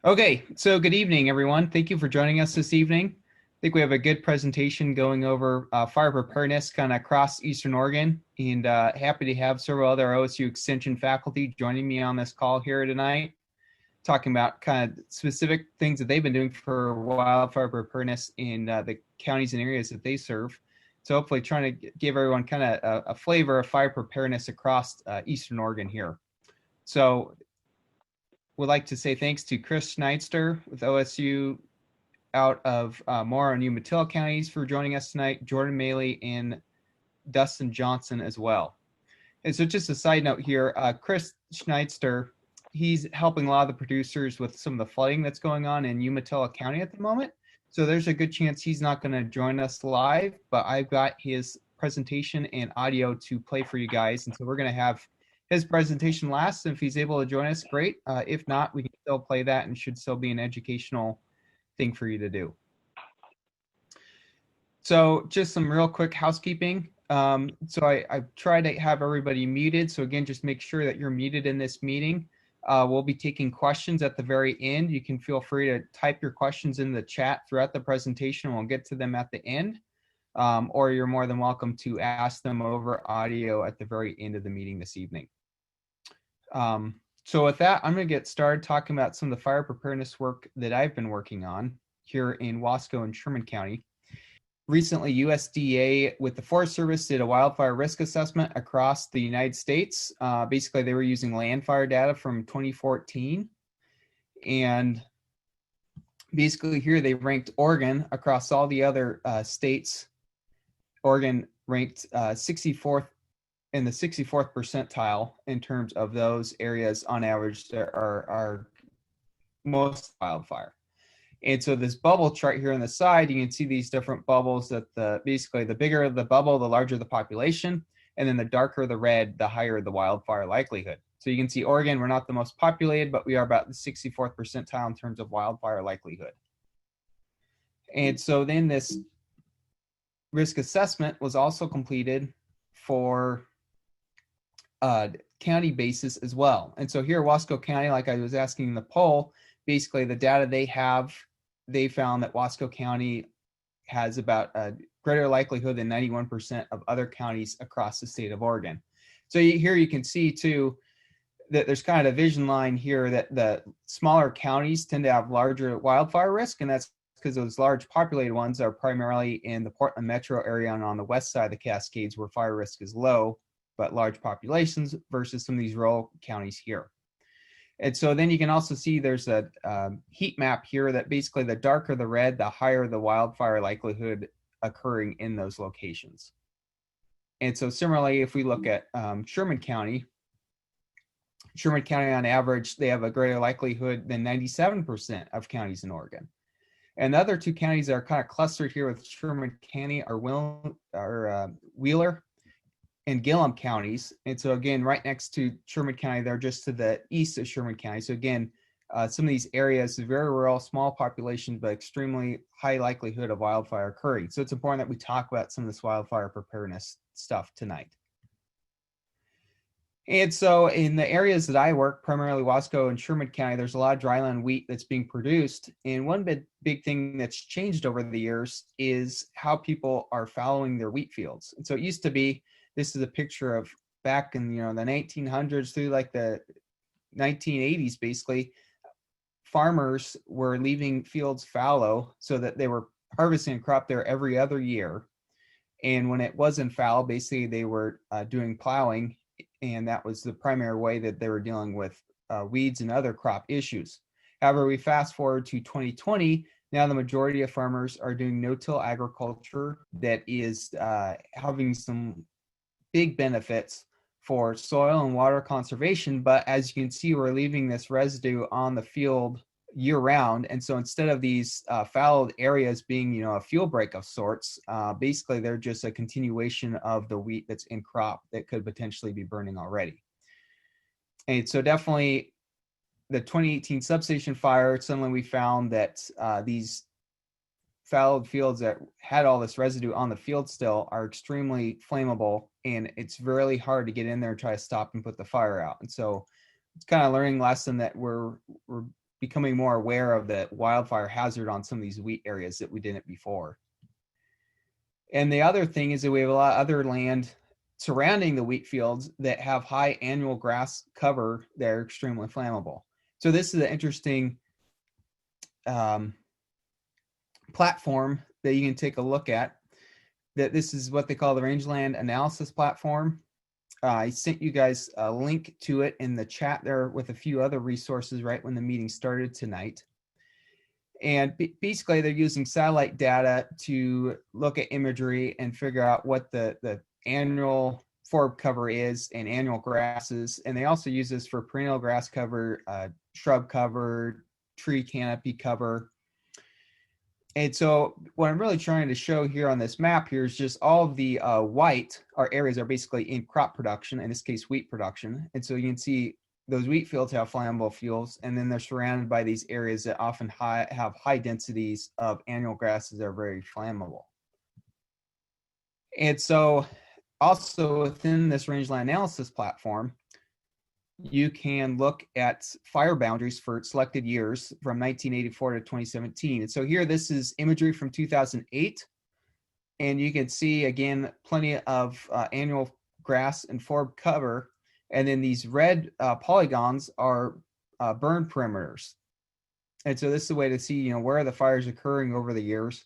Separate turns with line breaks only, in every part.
Okay, so good evening, everyone. Thank you for joining us this evening. I think we have a good presentation going over fire preparedness kind of across Eastern Oregon, and happy to have several other OSU Extension faculty joining me on this call here tonight, talking about kind of specific things that they've been doing for wildfire preparedness in the counties and areas that they serve. So hopefully trying to give everyone kind of a flavor of fire preparedness across Eastern Oregon here. So would like to say thanks to Chris Schneidster with OSU out of Morrow and Umatilla counties for joining us tonight, Jordan Maley and Dustin Johnson as well. And so just a side note here, Chris Schneidster, he's helping a lot of the producers with some of the flooding that's going on in Umatilla County at the moment. So there's a good chance he's not going to join us live, but I've got his presentation and audio to play for you guys. And so we're going to have his presentation last. If he's able to join us, great. If not, we can still play that and should still be an educational thing for you to do. So just some real quick housekeeping. So I try to have everybody muted. So again, just make sure that you're muted in this meeting. We'll be taking questions at the very end. You can feel free to type your questions in the chat throughout the presentation. We'll get to them at the end. Or you're more than welcome to ask them over audio at the very end of the meeting this evening. So with that, I'm going to get started talking about some of the fire preparedness work that I've been working on here in Wasco and Sherman County. Recently, USDA with the Forest Service did a wildfire risk assessment across the United States. Basically, they were using land fire data from 2014. And basically here they ranked Oregon across all the other states. Oregon ranked 64th in the 64th percentile in terms of those areas on average that are most wildfire. And so this bubble chart here on the side, you can see these different bubbles that basically the bigger the bubble, the larger the population, and then the darker the red, the higher the wildfire likelihood. So you can see Oregon, we're not the most populated, but we are about the 64th percentile in terms of wildfire likelihood. And so then this risk assessment was also completed for county basis as well. And so here Wasco County, like I was asking in the poll, basically the data they have, they found that Wasco County has about a greater likelihood than 91% of other counties across the state of Oregon. So here you can see too that there's kind of a vision line here that the smaller counties tend to have larger wildfire risk, and that's because those large populated ones are primarily in the Portland metro area and on the west side of the Cascades where fire risk is low, but large populations versus some of these rural counties here. And so then you can also see there's a heat map here that basically the darker the red, the higher the wildfire likelihood occurring in those locations. And so similarly, if we look at Sherman County on average, they have a greater likelihood than 97% of counties in Oregon. And the other two counties that are kind of clustered here with Sherman County are Wheeler and Gillum counties. And so again, right next to Sherman County, they're just to the east of Sherman County. So again, some of these areas, very rural, small population, but extremely high likelihood of wildfire occurring. So it's important that we talk about some of this wildfire preparedness stuff tonight. And so in the areas that I work, primarily Wasco and Sherman County, there's a lot of dryland wheat that's being produced. And one big thing that's changed over the years is how people are fallowing their wheat fields. And so it used to be, this is a picture of back in the 1900s through like the 1980s, basically, farmers were leaving fields fallow so that they were harvesting a crop there every other year. And when it wasn't fallow, basically they were doing plowing, and that was the primary way that they were dealing with weeds and other crop issues. However, we fast forward to 2020, now the majority of farmers are doing no-till agriculture that is having some big benefits for soil and water conservation, but as you can see, we're leaving this residue on the field year round. And so instead of these fallowed areas being, a fuel break of sorts, basically they're just a continuation of the wheat that's in crop that could potentially be burning already. And so definitely the 2018 substation fire, suddenly we found that these fallowed fields that had all this residue on the field still are extremely flammable, and it's really hard to get in there and try to stop and put the fire out. And so it's kind of a learning lesson that we're becoming more aware of the wildfire hazard on some of these wheat areas that we didn't before. And the other thing is that we have a lot of other land surrounding the wheat fields that have high annual grass cover that are extremely flammable. So this is an interesting platform that you can take a look at. That this is what they call the Rangeland Analysis Platform. I sent you guys a link to it in the chat there with a few other resources right when the meeting started tonight. And basically, they're using satellite data to look at imagery and figure out what the annual forb cover is and annual grasses. And they also use this for perennial grass cover, shrub cover, tree canopy cover. And so what I'm really trying to show here on this map here is just all of the white are areas that are basically in crop production, in this case, wheat production. And so you can see those wheat fields have flammable fuels, and then they're surrounded by these areas that often have high densities of annual grasses that are very flammable. And so also within this rangeland analysis platform, you can look at fire boundaries for selected years from 1984 to 2017. And so here, this is imagery from 2008. And you can see, again, plenty of annual grass and forb cover. And then these red polygons are burn perimeters. And so this is a way to see, where are the fires occurring over the years.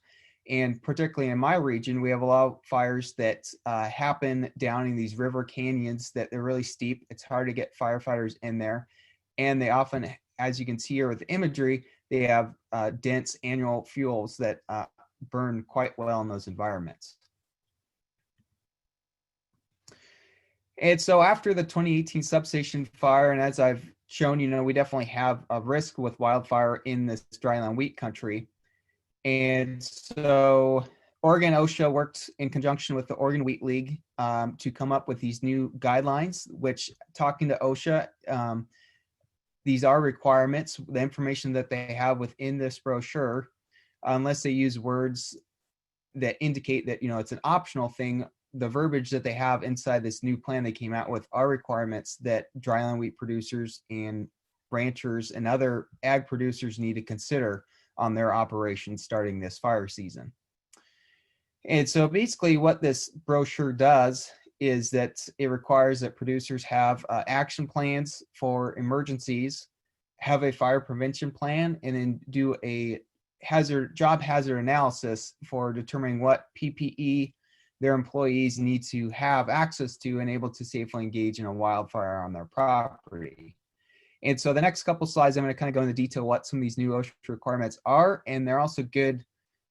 And particularly in my region, we have a lot of fires that happen down in these river canyons that they're really steep. It's hard to get firefighters in there. And they often, as you can see here with the imagery, they have dense annual fuels that burn quite well in those environments. And so after the 2018 substation fire, and as I've shown, we definitely have a risk with wildfire in this dryland wheat country. And so Oregon OSHA worked in conjunction with the Oregon Wheat League to come up with these new guidelines, which, talking to OSHA, these are requirements. The information that they have within this brochure, unless they use words that indicate that, it's an optional thing, the verbiage that they have inside this new plan they came out with are requirements that dryland wheat producers and ranchers and other ag producers need to consider on their operations starting this fire season. And so basically what this brochure does is that it requires that producers have action plans for emergencies, have a fire prevention plan, and then do a job hazard analysis for determining what PPE their employees need to have access to and able to safely engage in a wildfire on their property. And so the next couple slides, I'm going to kind of go into detail what some of these new OSHA requirements are, and they're also good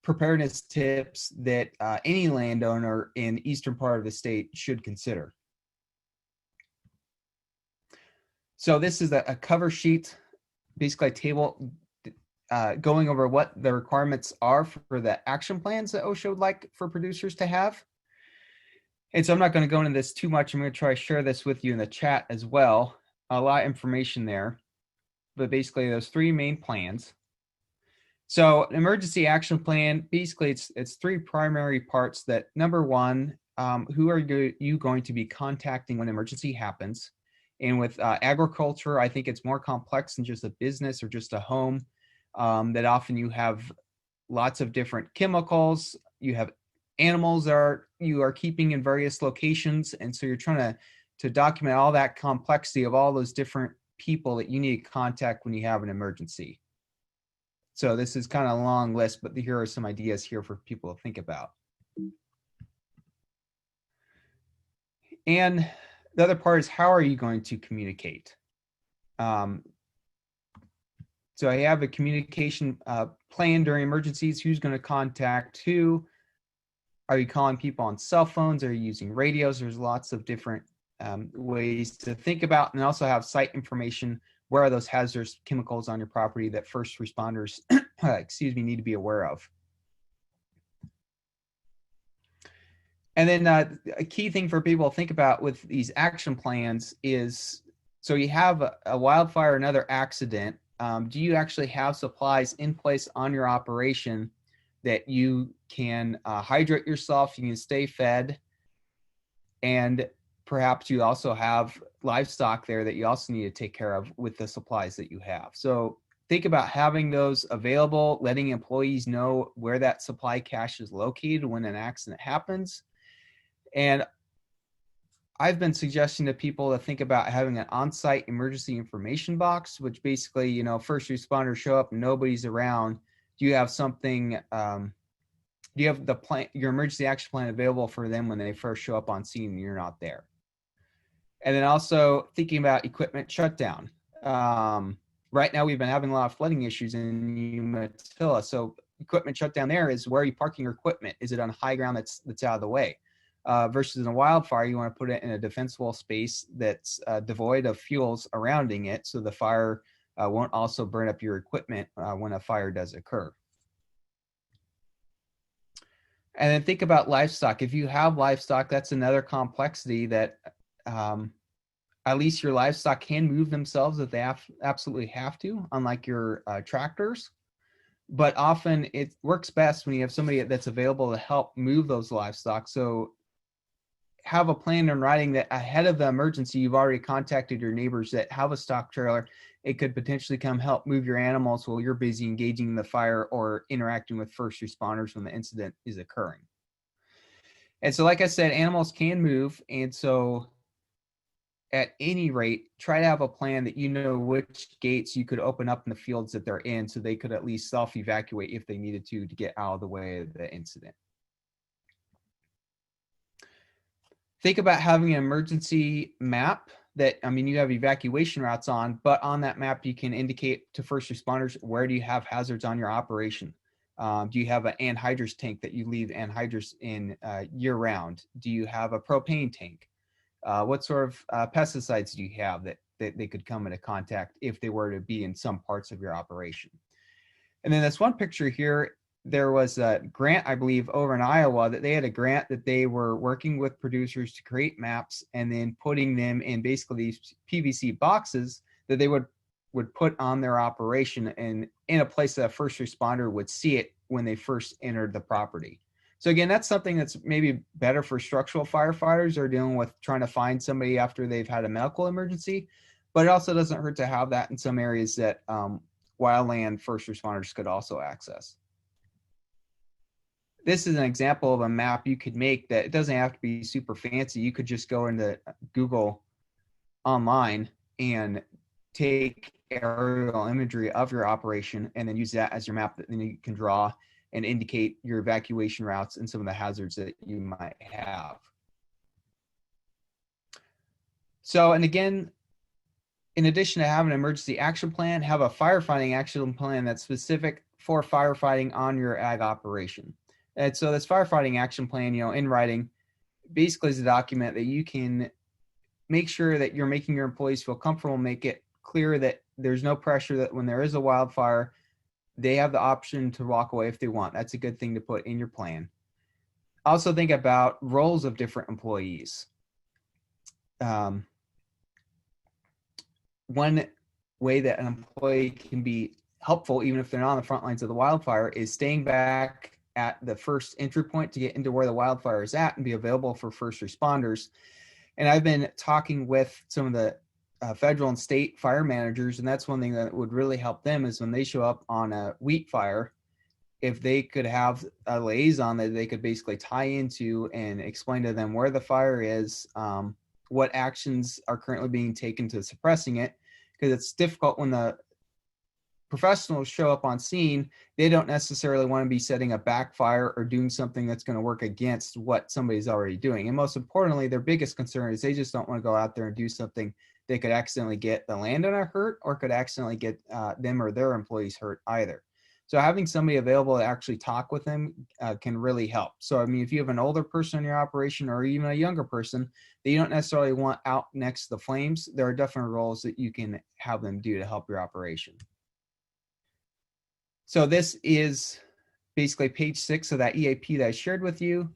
preparedness tips that any landowner in the eastern part of the state should consider. So this is a cover sheet, basically a table going over what the requirements are for the action plans that OSHA would like for producers to have. And so I'm not going to go into this too much. I'm going to try to share this with you in the chat as well. A lot of information there, but basically those three main plans. So an emergency action plan, basically it's three primary parts. That number one, who are you going to be contacting when emergency happens? And with agriculture, I think it's more complex than just a business or just a home. That often you have lots of different chemicals. You have animals you are keeping in various locations, and so you're trying to document all that complexity of all those different people that you need to contact when you have an emergency. So this is kind of a long list, but here are some ideas here for people to think about. And the other part is, how are you going to communicate? So I have a communication plan during emergencies. Who's going to contact who? Are you calling people on cell phones? Are you using radios? There's lots of different ways to think about, and also have site information. Where are those hazardous chemicals on your property that first responders, need to be aware of? And then a key thing for people to think about with these action plans is, so you have a wildfire, another accident. Do you actually have supplies in place on your operation that you can hydrate yourself, you can stay fed, and perhaps you also have livestock there that you also need to take care of with the supplies that you have. So think about having those available, letting employees know where that supply cache is located when an accident happens. And I've been suggesting to people to think about having an on-site emergency information box, which basically, you know, first responders show up and nobody's around. Do you have something, do you have the plan, your emergency action plan available for them when they first show up on scene and you're not there? And then also thinking about equipment shutdown. Right now we've been having a lot of flooding issues in Umatilla. So equipment shutdown there is, where are you parking your equipment? Is it on high ground that's out of the way? Versus in a wildfire, you want to put it in a defensible space that's devoid of fuels surrounding it, so the fire won't also burn up your equipment when a fire does occur. And then think about livestock. If you have livestock, that's another complexity that at least your livestock can move themselves if they absolutely have to, unlike your tractors. But often it works best when you have somebody that's available to help move those livestock. So have a plan in writing that ahead of the emergency, you've already contacted your neighbors that have a stock trailer. It could potentially come help move your animals while you're busy engaging in the fire or interacting with first responders when the incident is occurring. And so, like I said, animals can move. And so at any rate, try to have a plan that you know which gates you could open up in the fields that they're in, so they could at least self-evacuate if they needed to get out of the way of the incident. Think about having an emergency map that, I mean, you have evacuation routes on, but on that map, you can indicate to first responders, where do you have hazards on your operation? Do you have an anhydrous tank that you leave anhydrous in year round? Do you have a propane tank? What sort of pesticides do you have that they could come into contact if they were to be in some parts of your operation? And then this one picture here, there was a grant, I believe, over in Iowa, that they had a grant that they were working with producers to create maps and then putting them in basically these PVC boxes that they would put on their operation and in a place that a first responder would see it when they first entered the property. So again, that's something that's maybe better for structural firefighters or dealing with trying to find somebody after they've had a medical emergency, but it also doesn't hurt to have that in some areas that wildland first responders could also access. This is an example of a map you could make that it doesn't have to be super fancy. You could just go into Google online and take aerial imagery of your operation and then use that as your map that then you can draw and indicate your evacuation routes and some of the hazards that you might have. So, and again, in addition to having an emergency action plan, have a firefighting action plan that's specific for firefighting on your ag operation. And so this firefighting action plan, you know, in writing, basically is a document that you can make sure that you're making your employees feel comfortable, make it clear that there's no pressure, that when there is a wildfire, they have the option to walk away if they want. That's a good thing to put in your plan. Also think about roles of different employees. One way that an employee can be helpful, even if they're not on the front lines of the wildfire, is staying back at the first entry point to get into where the wildfire is at and be available for first responders. And I've been talking with some of the federal and state fire managers, and that's one thing that would really help them is when they show up on a wheat fire, if they could have a liaison that they could basically tie into and explain to them where the fire is, what actions are currently being taken to suppressing it, because it's difficult when the professionals show up on scene. They don't necessarily want to be setting a backfire or doing something that's going to work against what somebody's already doing. And most importantly, their biggest concern is they just don't want to go out there and do something that could accidentally get the landowner hurt or could accidentally get them or their employees hurt either. So having somebody available to actually talk with them can really help. So, I mean, if you have an older person in your operation or even a younger person that you don't necessarily want out next to the flames, there are different roles that you can have them do to help your operation. So this is basically page 6 of that EAP that I shared with you,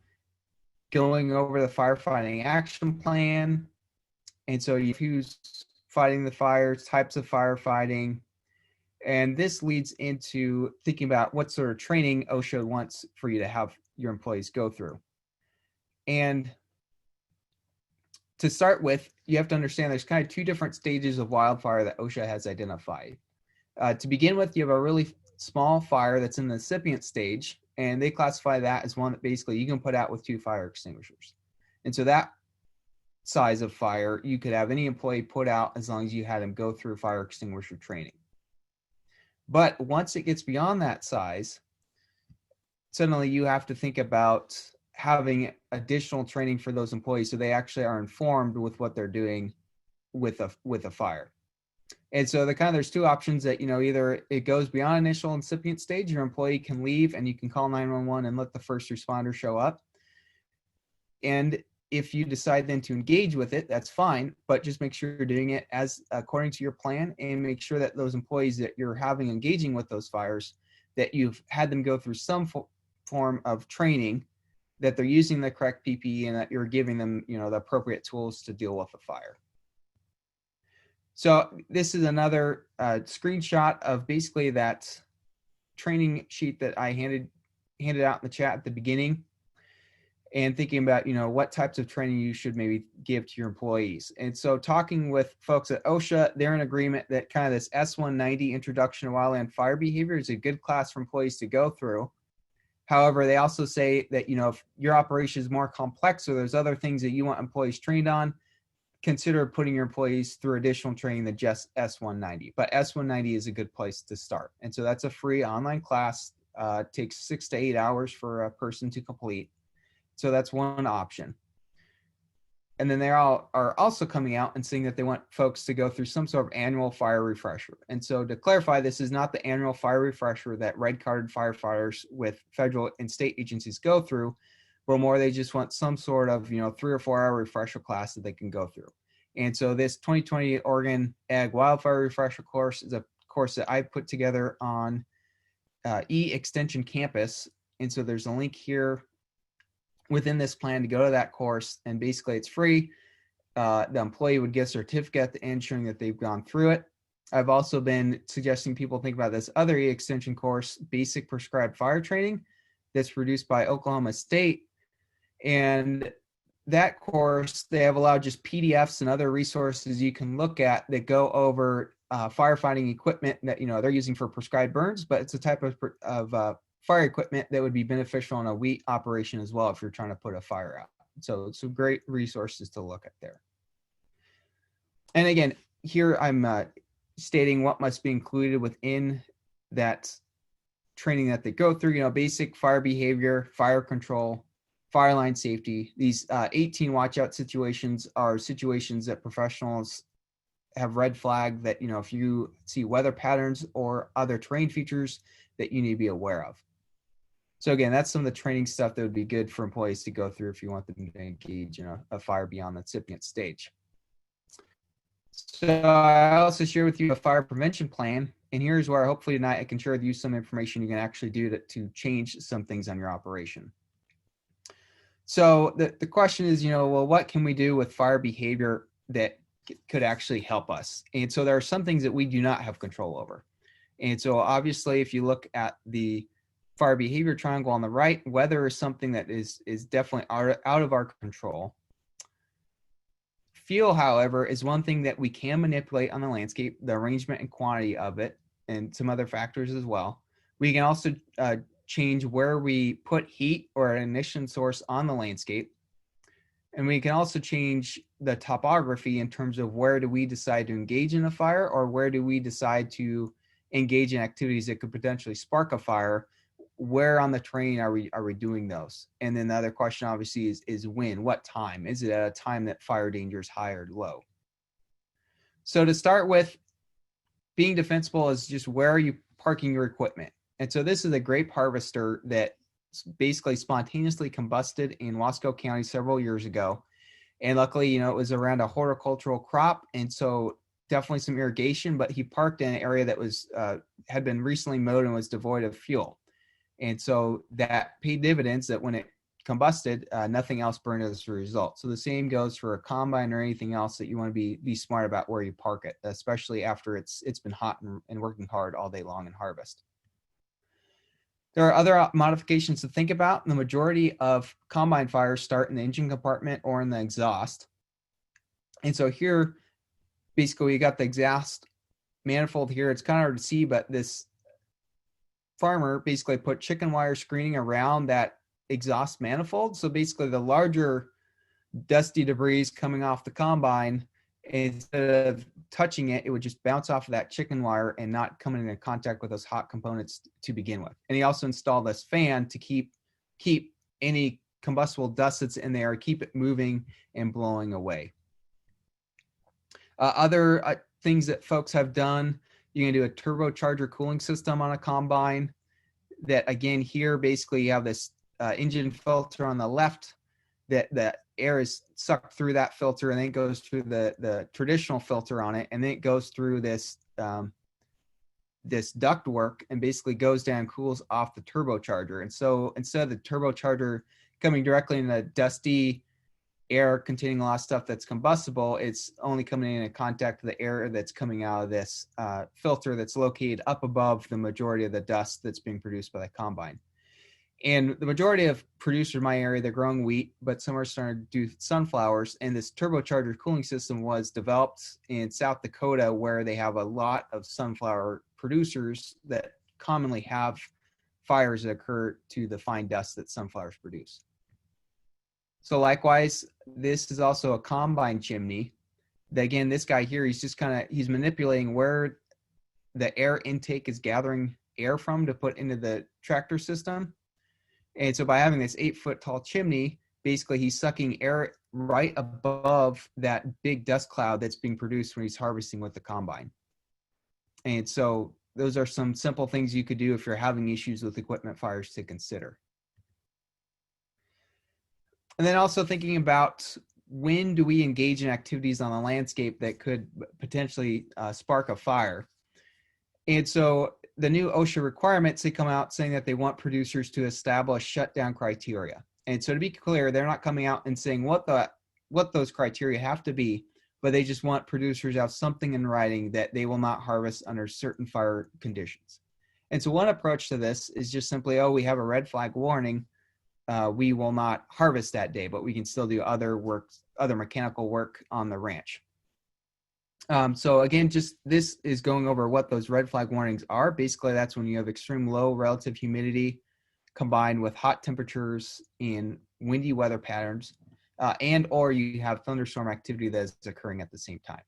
going over the firefighting action plan. And so who's fighting the fires, types of firefighting. And this leads into thinking about what sort of training OSHA wants for you to have your employees go through. And to start with, you have to understand there's kind of 2 different stages of wildfire that OSHA has identified. To begin with, you have a really small fire that's in the incipient stage, and they classify that as one that basically you can put out with 2 fire extinguishers. And so that size of fire, you could have any employee put out as long as you had them go through fire extinguisher training. But once it gets beyond that size, suddenly you have to think about having additional training for those employees so they actually are informed with what they're doing with a fire. And so there's 2 options that, either it goes beyond initial incipient stage, your employee can leave and you can call 911 and let the first responder show up. And if you decide then to engage with it, that's fine, but just make sure you're doing it as according to your plan, and make sure that those employees that you're having engaging with those fires, that you've had them go through some form of training, that they're using the correct PPE, and that you're giving them, the appropriate tools to deal with a fire. So this is another screenshot of basically that training sheet that I handed out in the chat at the beginning, and thinking about, what types of training you should maybe give to your employees. And so talking with folks at OSHA, they're in agreement that kind of this S190 Introduction to Wildland Fire Behavior is a good class for employees to go through. However, they also say that, if your operation is more complex or there's other things that you want employees trained on, consider putting your employees through additional training than just S190. But S190 is a good place to start. And so that's a free online class. It takes 6 to 8 hours for a person to complete. So that's one option. And then they are also coming out and saying that they want folks to go through some sort of annual fire refresher. And so to clarify, this is not the annual fire refresher that red-carded firefighters with federal and state agencies go through, but more they just want some sort of 3 or 4 hour refresher class that they can go through. And so this 2020 Oregon Ag Wildfire Refresher course is a course that I put together on Extension Campus. And so there's a link here within this plan to go to that course, and basically it's free. The employee would get a certificate at the end showing that they've gone through it. I've also been suggesting people think about this other extension course, Basic Prescribed Fire Training, that's produced by Oklahoma State. And that course, they have allowed just PDFs and other resources you can look at that go over firefighting equipment that they're using for prescribed burns, but it's a type of fire equipment that would be beneficial in a wheat operation as well if you're trying to put a fire out. So it's some great resources to look at there. And again, here I'm stating what must be included within that training that they go through, basic fire behavior, fire control, fire line safety. These 18 watch out situations are situations that professionals have red flagged that, if you see weather patterns or other terrain features that you need to be aware of. So again, that's some of the training stuff that would be good for employees to go through if you want them to engage in a fire beyond the incipient stage. So I also share with you a fire prevention plan, and here's where hopefully tonight I can share with you some information you can actually do to change some things on your operation. So the question is, well, what can we do with fire behavior that could actually help us? And so there are some things that we do not have control over. And so obviously, if you look at the fire behavior triangle on the right, weather is something that is definitely out of our control. Fuel, however, is one thing that we can manipulate on the landscape, the arrangement and quantity of it, and some other factors as well. We can also change where we put heat or an ignition source on the landscape. And we can also change the topography in terms of where do we decide to engage in a fire, or where do we decide to engage in activities that could potentially spark a fire. Where on the terrain are we doing those? And then the other question obviously is when, what time? Is it at a time that fire danger is high or low? So to start with, being defensible is just where are you parking your equipment? And so this is a grape harvester that basically spontaneously combusted in Wasco County several years ago. And luckily, it was around a horticultural crop. And so definitely some irrigation, but he parked in an area that was had been recently mowed and was devoid of fuel. And so that paid dividends that when it combusted, nothing else burned as a result. So the same goes for a combine or anything else that you want to be smart about where you park it, especially after it's been hot and working hard all day long in harvest. There are other modifications to think about. The majority of combine fires start in the engine compartment or in the exhaust. And so here, basically, you got the exhaust manifold here, it's kind of hard to see, but this farmer basically put chicken wire screening around that exhaust manifold. So basically the larger dusty debris coming off the combine, instead of touching it, it would just bounce off of that chicken wire and not come into contact with those hot components to begin with. And he also installed this fan to keep any combustible dust that's in there, keep it moving and blowing away. Other things that folks have done, you can do a turbocharger cooling system on a combine. That again, here basically you have this engine filter on the left that air is sucked through that filter, and then it goes through the traditional filter on it, and then it goes through this this duct work and basically goes down, cools off the turbocharger. And so instead of the turbocharger coming directly in the dusty air containing a lot of stuff that's combustible, it's only coming in contact with the air that's coming out of this filter that's located up above the majority of the dust that's being produced by the combine. And the majority of producers in my area, they're growing wheat, but some are starting to do sunflowers. And this turbocharger cooling system was developed in South Dakota, where they have a lot of sunflower producers that commonly have fires that occur to the fine dust that sunflowers produce. So likewise, this is also a combine chimney. Again, this guy here, he's manipulating where the air intake is gathering air from to put into the tractor system. And so by having this 8-foot tall chimney, basically he's sucking air right above that big dust cloud that's being produced when he's harvesting with the combine. And so those are some simple things you could do if you're having issues with equipment fires to consider. And then also thinking about, when do we engage in activities on the landscape that could potentially spark a fire? And so the new OSHA requirements, they come out saying that they want producers to establish shutdown criteria. And so to be clear, they're not coming out and saying what those criteria have to be, but they just want producers to have something in writing that they will not harvest under certain fire conditions. And so one approach to this is just simply, we have a red flag warning. We will not harvest that day, but we can still do other mechanical work on the ranch. So again, just this is going over what those red flag warnings are. Basically, that's when you have extreme low relative humidity combined with hot temperatures and windy weather patterns, and or you have thunderstorm activity that is occurring at the same time.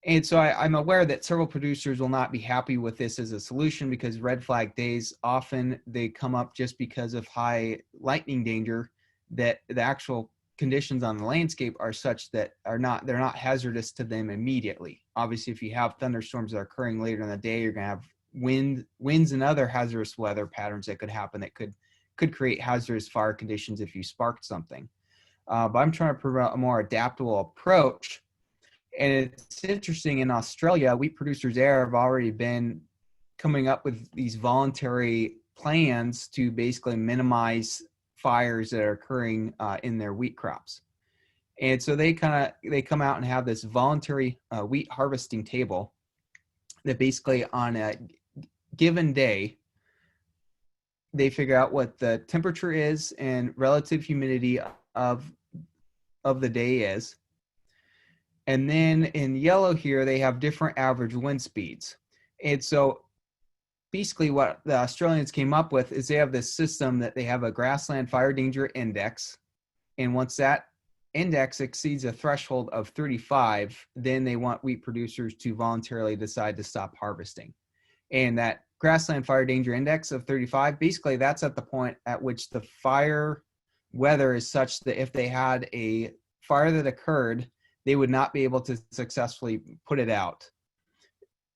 And so I'm aware that several producers will not be happy with this as a solution, because red flag days, often they come up just because of high lightning danger, that the actual conditions on the landscape are such that they're not hazardous to them immediately. Obviously, if you have thunderstorms that are occurring later in the day, you're going to have winds and other hazardous weather patterns that could happen that could create hazardous fire conditions if you sparked something. But I'm trying to promote a more adaptable approach. And it's interesting, in Australia, wheat producers there have already been coming up with these voluntary plans to basically minimize fires that are occurring in their wheat crops. And so they come out and have this voluntary wheat harvesting table that basically on a given day, they figure out what the temperature is and relative humidity of the day is. And then in yellow here, they have different average wind speeds. And so basically what the Australians came up with is they have this system that they have a grassland fire danger index. And once that index exceeds a threshold of 35, then they want wheat producers to voluntarily decide to stop harvesting. And that grassland fire danger index of 35, basically that's at the point at which the fire weather is such that if they had a fire that occurred, they would not be able to successfully put it out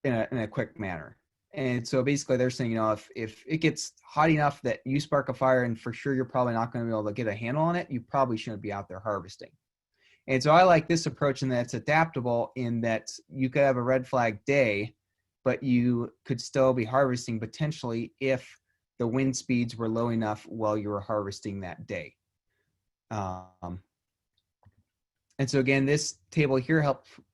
in a quick manner. And so basically they're saying, if it gets hot enough that you spark a fire and for sure you're probably not going to be able to get a handle on it, you probably shouldn't be out there harvesting. And so I like this approach in that it's adaptable, in that you could have a red flag day, but you could still be harvesting potentially if the wind speeds were low enough while you were harvesting that day. And so again, this table here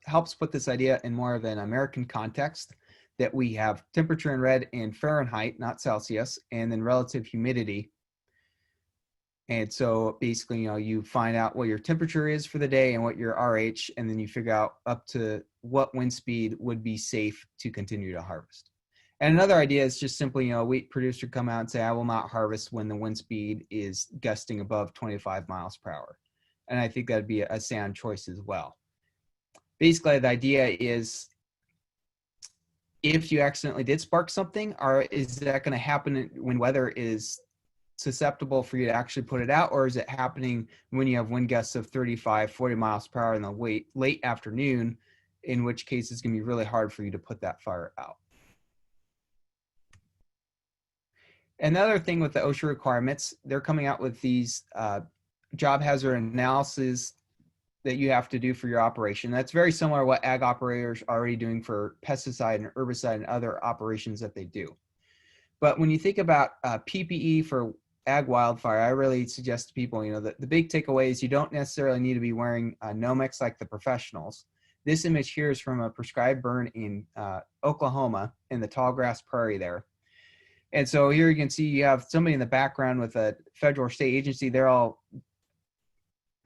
helps put this idea in more of an American context, that we have temperature in red in Fahrenheit, not Celsius, and then relative humidity. And so basically, you find out what your temperature is for the day and what your RH, and then you figure out up to what wind speed would be safe to continue to harvest. And another idea is just simply, a wheat producer come out and say, I will not harvest when the wind speed is gusting above 25 miles per hour. And I think that'd be a sound choice as well. Basically, the idea is, if you accidentally did spark something, is that going to happen when weather is susceptible for you to actually put it out, or is it happening when you have wind gusts of 35, 40 miles per hour in the late afternoon, in which case it's going to be really hard for you to put that fire out. Another thing with the OSHA requirements, they're coming out with these job hazard analysis that you have to do for your operation. That's very similar to what ag operators are already doing for pesticide and herbicide and other operations that they do. But when you think about PPE for ag wildfire, I really suggest to people, the big takeaway is you don't necessarily need to be wearing Nomex like the professionals. This image here is from a prescribed burn in Oklahoma in the tall grass prairie there. And so here you can see you have somebody in the background with a federal or state agency. They're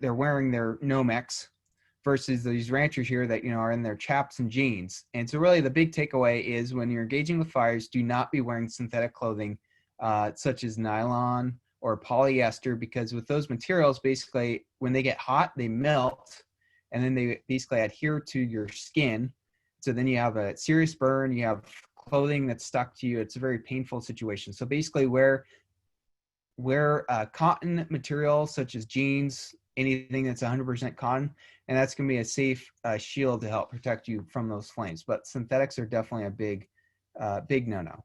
wearing their Nomex versus these ranchers here that, are in their chaps and jeans. And so really the big takeaway is, when you're engaging with fires, do not be wearing synthetic clothing such as nylon or polyester, because with those materials, basically when they get hot, they melt and then they basically adhere to your skin. So then you have a serious burn, you have clothing that's stuck to you. It's a very painful situation. So basically wear cotton material such as jeans, anything that's 100% cotton, and that's going to be a safe shield to help protect you from those flames. But synthetics are definitely a big no-no.